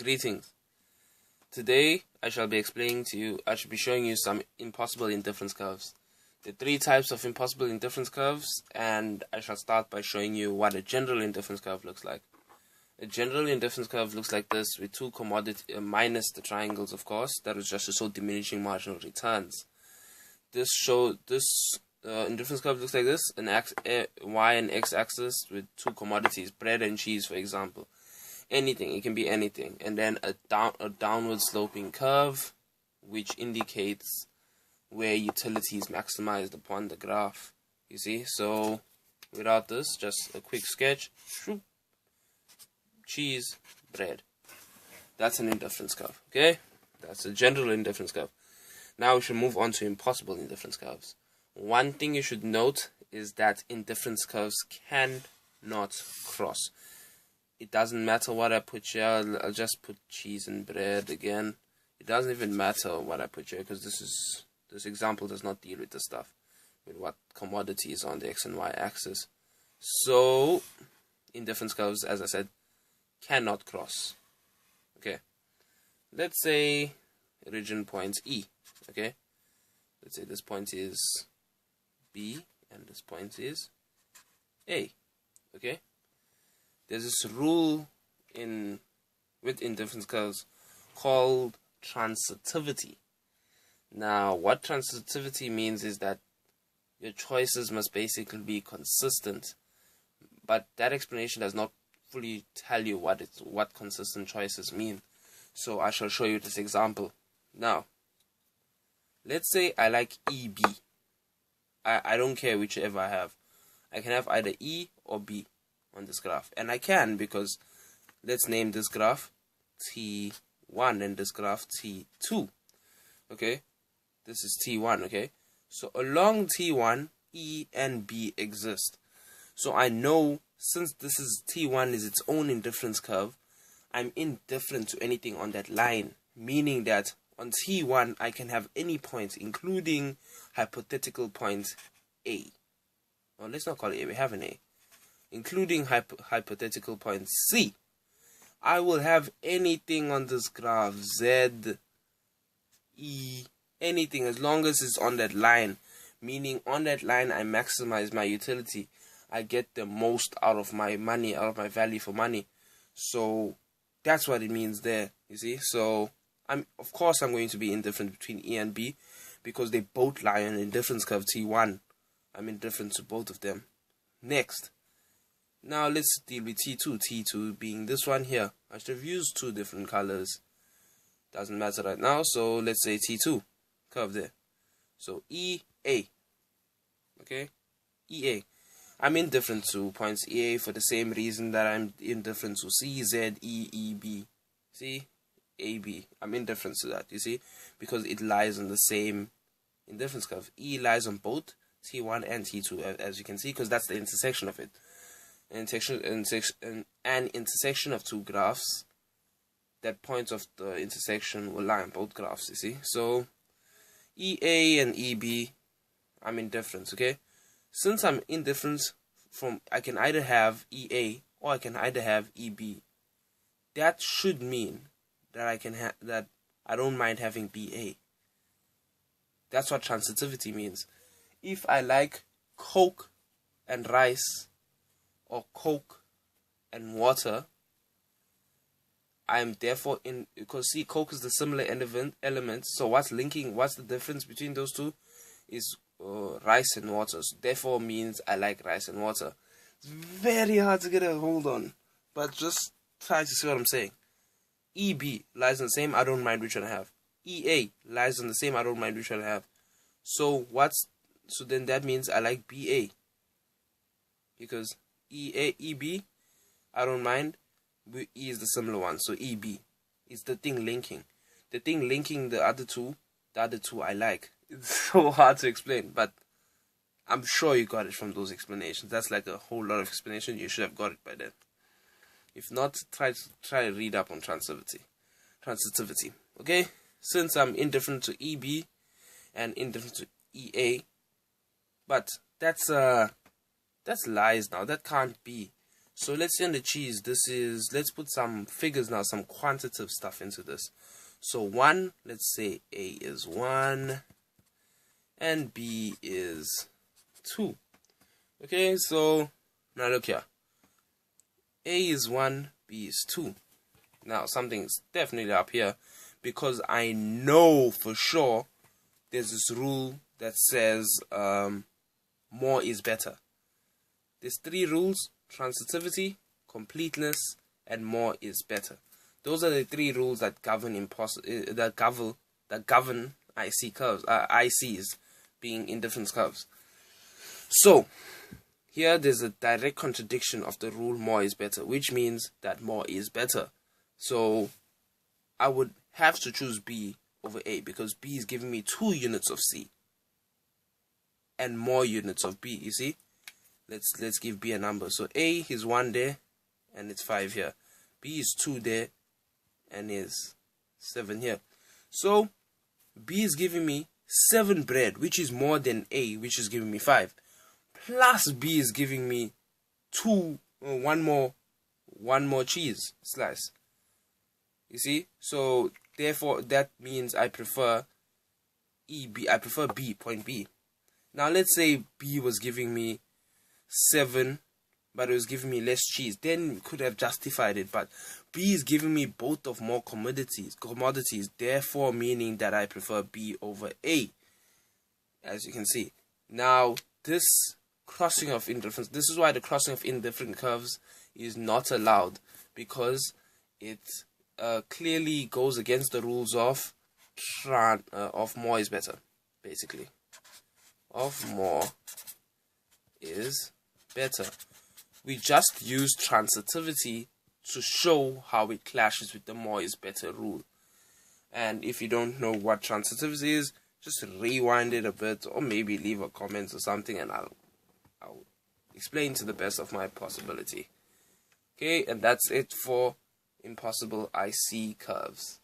Greetings. Today I shall be showing you some impossible indifference curves. There are three types of impossible indifference curves, and I shall start by showing you what a general indifference curve looks like. A general indifference curve looks like this, with two commodity minus the triangles, of course. That is just to show diminishing marginal returns. This indifference curve looks like this: an y and x axis with two commodities, bread and cheese, for example. Anything, it can be anything, and then a downward sloping curve, which indicates where utility is maximized upon the graph. You see, so without this, just a quick sketch: cheese, bread. That's an indifference curve. Okay, that's a general indifference curve. Now we should move on to impossible indifference curves. One thing you should note is that indifference curves cannot cross. It doesn't matter what I put here. I'll just put cheese and bread again. It doesn't even matter what I put here, because this example does not deal with the stuff, with what commodity is on the x and y axis. So indifference curves, as I said, cannot cross. Okay, let's say origin point E. Okay, let's say this point is B and this point is A. Okay, there's this rule with indifference curves called transitivity. Now, what transitivity means is that your choices must basically be consistent, but that explanation does not fully tell you what consistent choices mean. So I shall show you this example. Now, let's say I like EB. I don't care whichever I have. I can have either E or B on this graph, and I can, because let's name this graph T1 and this graph T2. Okay, this is T1. Okay, so along T1, E and B exist. So I know, since this is T1 is its own indifference curve, I'm indifferent to anything on that line, meaning that on T1 I can have any point, including hypothetical point A. Well, let's not call it A, we have an A. Including hypothetical point C. I will have anything on this graph, Z, E, anything, as long as it's on that line. Meaning on that line I maximize my utility. I get the most out of my money, out of my value for money. So that's what it means there, you see. So of course I'm going to be indifferent between E and B, because they both lie on indifference curve T1. I'm indifferent to both of them. Next, now let's deal with T2. T2 being this one here. I should have used two different colors. Doesn't matter right now. So let's say T2 curve there. So EA. Okay, EA. I'm indifferent to points EA for the same reason that I'm indifferent to C, Z, E, E, B. See, AB. I'm indifferent to that. You see, because it lies on the same indifference curve. E lies on both T1 and T2, as you can see, because that's the intersection of it. An intersection of two graphs, that point of the intersection will lie on both graphs, you see. So EA and EB, I'm indifferent. Okay, since I'm indifferent I can either have EA or I can either have EB. That should mean that that I don't mind having BA. That's what transitivity means. If I like Coke and rice, or Coke and water, I'm therefore because see, Coke is the similar element. So what's the difference between those two is rice and water. So therefore means I like rice and water. It's very hard to get a hold on, but just try to see what I'm saying. EB lies on the same, I don't mind which one I have. EA lies on the same, I don't mind which one I have. So then that means I like BA, because EB, I don't mind. E is the similar one, so EB is the thing linking. The thing linking the other two I like. It's so hard to explain, but I'm sure you got it from those explanations. That's like a whole lot of explanation. You should have got it by then. If not, try to read up on transitivity. Okay, since I'm indifferent to EB and indifferent to EA, but that's lies now. That can't be. So let's say on the cheese, let's put some figures now, some quantitative stuff into this. So 1, let's say A is 1 and B is 2. Okay, so now look here. A is 1, B is 2. Now something's definitely up here because I know for sure there's this rule that says more is better. There's 3 rules: transitivity, completeness, and more is better. Those are the 3 rules that govern IC curves, ICs being indifference curves. So here there's a direct contradiction of the rule more is better, which means that more is better. So I would have to choose B over A because B is giving me 2 units of C and more units of B. You see, let's give B a number. So A is 1 there and it's 5 here. B is 2 there and is 7 here. So B is giving me 7 bread, which is more than A, which is giving me 5. Plus B is giving me one more cheese slice. You see? So therefore that means I prefer B, point B. Now let's say B was giving me 7, but it was giving me less cheese. Then we could have justified it, but B is giving me both of more commodities, therefore meaning that I prefer B over A, as you can see. Now this crossing of indifference, this is why the crossing of indifferent curves is not allowed, because it clearly goes against the rules of more is better, basically. Of more is better. We just use transitivity to show how it clashes with the more is better rule. And if you don't know what transitivity is, just rewind it a bit, or maybe leave a comment or something, and I'll explain to the best of my possibility. Okay, and that's it for impossible IC curves.